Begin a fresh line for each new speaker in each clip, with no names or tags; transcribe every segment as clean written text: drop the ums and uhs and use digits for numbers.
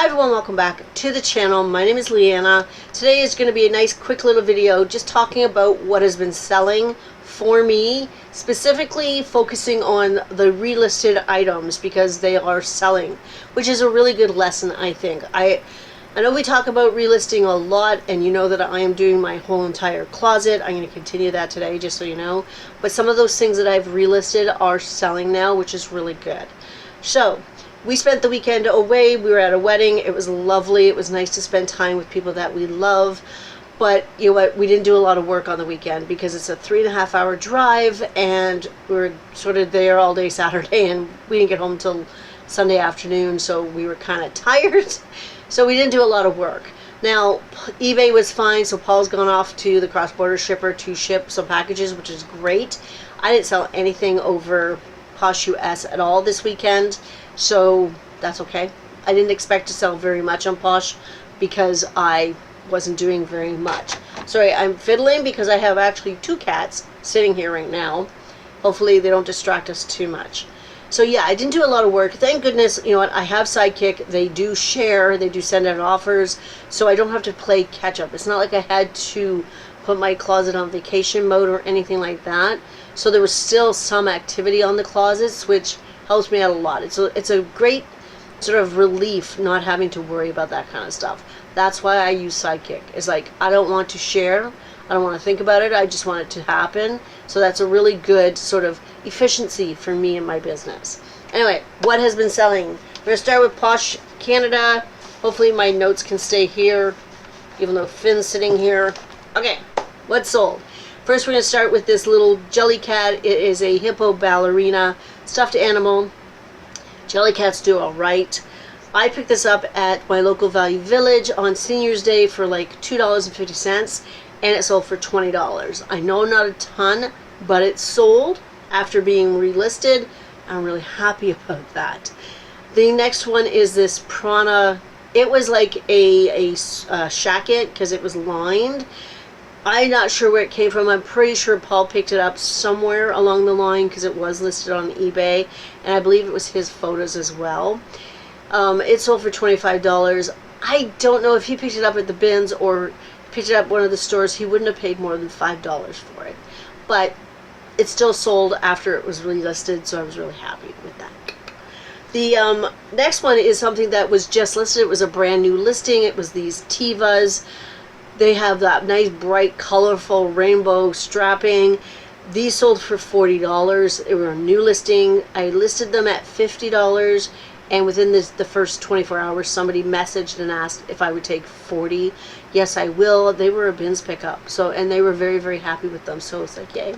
Hi everyone, welcome back to the channel. My name is Leanna. Today is going to be a nice quick little video just talking about what has been selling for me, specifically focusing on the relisted items because they are selling, which is a really good lesson, I think. I know we talk about relisting a lot, and you know that I am doing my whole entire closet. I'm going to continue that today, just so you know. But some of those things that I've relisted are selling now, which is really good. So we spent the weekend away. We were at a wedding. It was lovely. It was nice to spend time with people that we love. But you know what? We didn't do a lot of work on the weekend because it's a 3.5 hour drive, and we were sort of there all day Saturday, and we didn't get home till Sunday afternoon, so we were kind of tired. So we didn't do a lot of work. Now, eBay was fine, so Paul's gone off to the cross-border shipper to ship some packages, which is great. I didn't sell anything over Posh US at all this weekend, so that's okay. I didn't expect to sell very much on Posh because I wasn't doing very much. Sorry, I'm fiddling because I have actually 2 cats sitting here right now. Hopefully they don't distract us too much. So yeah, I didn't do a lot of work. Thank goodness, you know what, I have Sidekick. They do share, they do send out offers, so I don't have to play catch up. It's not like I had to put my closet on vacation mode or anything like that. So there was still some activity on the closets, which helps me out a lot. It's a great sort of relief not having to worry about that kind of stuff. That's why I use Sidekick. It's like, I don't want to share. I don't want to think about it. I just want it to happen. So that's a really good sort of efficiency for me in my business. Anyway, what has been selling? We're going to start with Posh Canada. Hopefully my notes can stay here, even though Finn's sitting here. Okay, what's sold? First, we're going to start with this little Jellycat. It is a hippo ballerina stuffed animal. Jellycats do all right. I picked this up at my local Value Village on Senior's Day for like $2.50, and it sold for $20. I know not a ton, but it sold after being relisted. I'm really happy about that. The next one is this Prana. It was like a shacket because it was lined. I'm not sure where it came from. I'm pretty sure Paul picked it up somewhere along the line because it was listed on eBay, and I believe it was his photos as well. It sold for $25. I don't know if he picked it up at the bins or picked it up at one of the stores. He wouldn't have paid more than $5 for it, but it still sold after it was relisted, so I was really happy with that. The next one is something that was just listed. It was a brand new listing. It was these Tevas. They have that nice bright colorful rainbow strapping. These sold for $40. They were a new listing. I listed them at $50, and within the first 24 hours somebody messaged and asked if I would take 40. Yes, I will. They were a bins pickup, and they were very, very happy with them, so it's like, yay.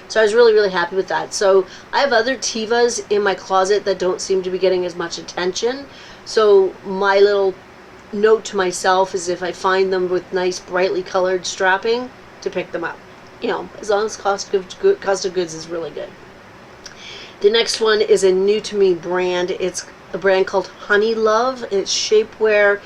So I was really, really happy with that. So I have other Tevas in my closet that don't seem to be getting as much attention, so my little note to myself is if I find them with nice brightly colored strapping, to pick them up. You know, as long as cost of goods is really good. The next one is a new to me brand. It's a brand called Honey Love. It's shapewear.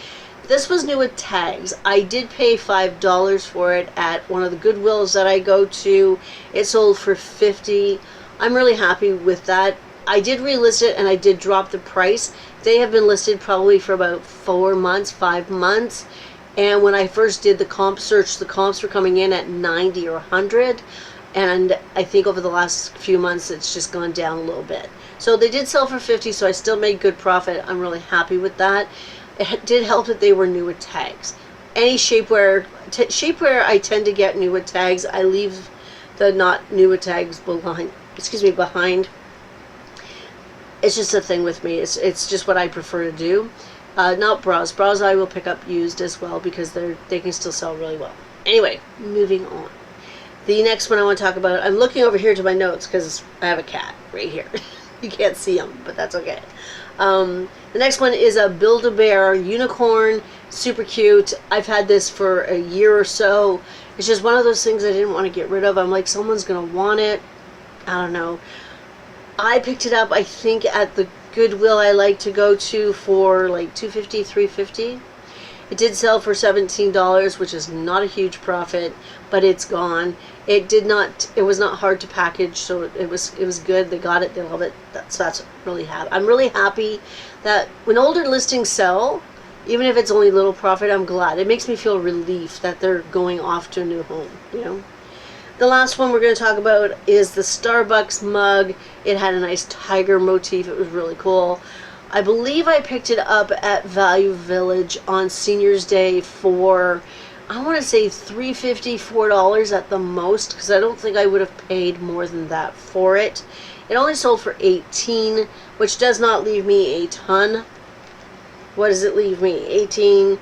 This was new with tags. I did pay $5 for it at one of the Goodwills that I go to. It sold for $50. I'm really happy with that. I did relist it and I did drop the price. They have been listed probably for about 4 months, 5 months. And when I first did the comp search, the comps were coming in at 90 or 100. And I think over the last few months, it's just gone down a little bit. So they did sell for $50, so I still made good profit. I'm really happy with that. It did help that they were new with tags. Any shapewear, I tend to get new with tags. I leave the not new with tags behind. It's just a thing with me. It's just what I prefer to do. Not bras. Bras I will pick up used as well because they can still sell really well. Anyway, moving on. The next one I want to talk about, I'm looking over here to my notes because I have a cat right here. You can't see him, but that's okay. The next one is a Build-A-Bear unicorn. Super cute. I've had this for a year or so. It's just one of those things I didn't want to get rid of. I'm like, someone's going to want it. I don't know. I picked it up, I think, at the Goodwill I like to go to for like $2.50, $3.50. It did sell for $17, which is not a huge profit, but it's gone. It was not hard to package, so it was good. They got it, they love it. That's really happy. I'm really happy that when older listings sell, Even if it's only little profit, I'm glad. It makes me feel relief that they're going off to a new home, you know. The last one we're going to talk about is the Starbucks mug. It had a nice tiger motif. It was really cool. I believe I picked it up at Value Village on Senior's Day for, I want to say $3.50, $4 at the most, because I don't think I would have paid more than that for it. It only sold for $18, which does not leave me a ton. What does it leave me? 18.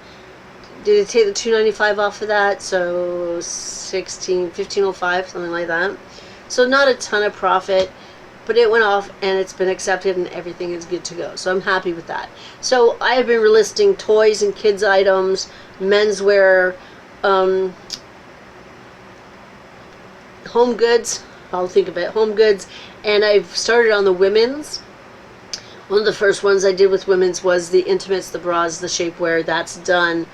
Did it take the $2.95 off of that? So 16, $15.05, something like that. So not a ton of profit. But it went off and it's been accepted and everything is good to go. So I'm happy with that. So I have been relisting toys and kids items, menswear, home goods. I'll think of it, home goods. And I've started on the women's. One of the first ones I did with women's was the intimates, the bras, the shapewear. That's done.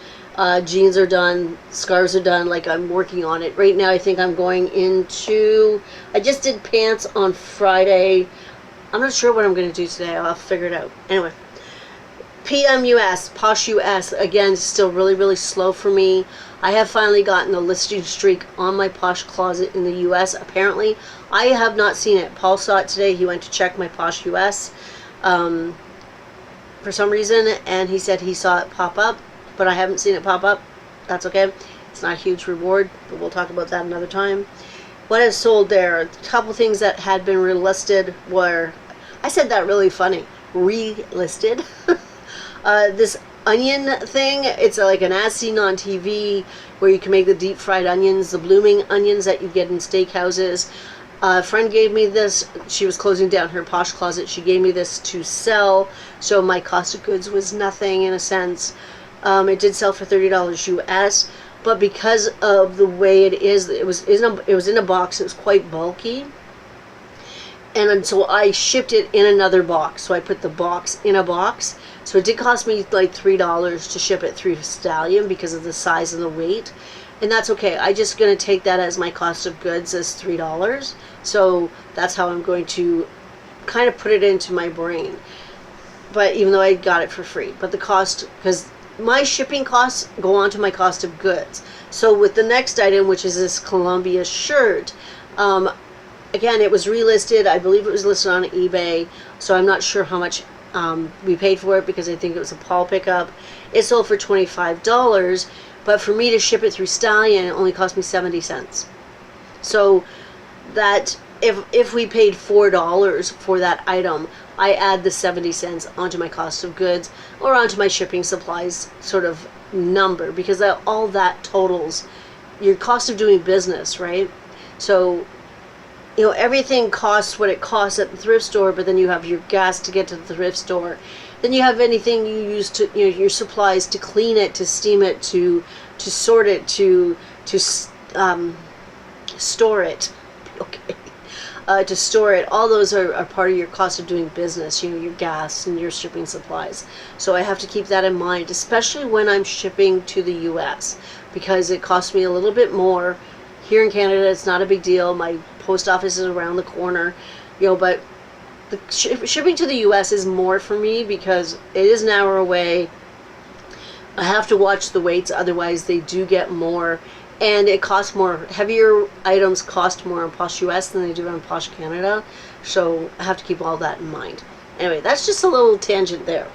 Jeans are done, scarves are done, like I'm working on it. Right now I think I'm going into, I just did pants on Friday. I'm not sure what I'm going to do today. I'll figure it out. Anyway, PMUS, Posh US, again, still really, really slow for me. I have finally gotten a listing streak on my Posh Closet in the US, apparently. I have not seen it. Paul saw it today. He went to check my Posh US for some reason, and he said he saw it pop up. But I haven't seen it pop up. That's okay. It's not a huge reward, but we'll talk about that another time. What has sold there? A couple things that had been relisted were, I said that really funny, relisted. This onion thing, it's like an as seen on TV where you can make the deep fried onions, the blooming onions that you get in steakhouses. A friend gave me this. She was closing down her Posh Closet. She gave me this to sell, so my cost of goods was nothing in a sense. It did sell for $30 US, but because of the way it is, it was in a box. It was quite bulky, and so I shipped it in another box. So I put the box in a box. So it did cost me like $3 to ship it through Stallion because of the size and the weight, and that's okay. I'm just going to take that as my cost of goods as $3. So that's how I'm going to kind of put it into my brain. But even though I got it for free, but the cost, because my shipping costs go on to my cost of goods. So with the next item, which is this Columbia shirt, again, it was relisted. I believe it was listed on eBay, so I'm not sure how much we paid for it because I think it was a Paul pickup. It sold for $25, but for me to ship it through Stallion, it only cost me 70 cents. So that if we paid $4 for that item, I add the 70 cents onto my cost of goods or onto my shipping supplies sort of number, because all that totals your cost of doing business, right? So, you know, everything costs what it costs at the thrift store, but then you have your gas to get to the thrift store. Then you have anything you use to, you know, your supplies to clean it, to steam it, to sort it, to store it. Okay. To store it, all those are part of your cost of doing business, you know, your gas and your shipping supplies. So I have to keep that in mind, especially when I'm shipping to the US, because it costs me a little bit more. Here in Canada, it's not a big deal. My post office is around the corner, you know, but the shipping to the US is more for me because it is an hour away. I have to watch the weights, otherwise they do get more. And it costs more. Heavier items cost more on Posh US than they do on Posh Canada. So I have to keep all that in mind. Anyway, that's just a little tangent there.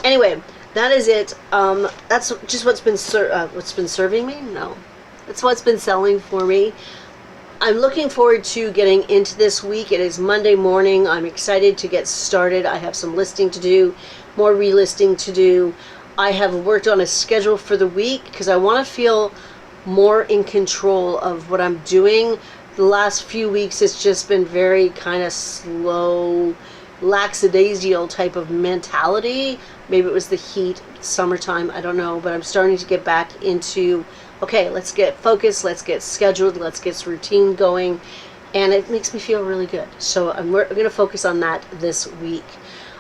Anyway, that is it. That's just what's been serving me? No. That's what's been selling for me. I'm looking forward to getting into this week. It is Monday morning. I'm excited to get started. I have some listing to do, more relisting to do. I have worked on a schedule for the week because I want to feel more in control of what I'm doing. The last few weeks it's just been very kind of slow, lackadaisical type of mentality. Maybe it was the heat, summertime, I don't know, but I'm starting to get back into, okay, let's get focused, let's get scheduled, let's get routine going, and it makes me feel really good. So we're going to focus on that this week.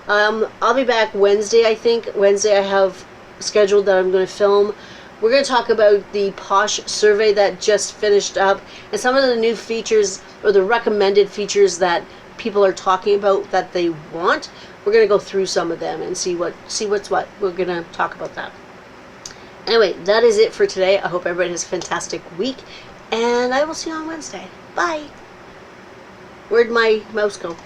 I'll be back Wednesday, I think. Wednesday I have scheduled that I'm going to film. We're going to talk about the Posh survey that just finished up and some of the new features or the recommended features that people are talking about that they want. We're going to go through some of them and see what's what. We're going to talk about that. Anyway, that is it for today. I hope everybody has a fantastic week, and I will see you on Wednesday. Bye. Where'd my mouse go?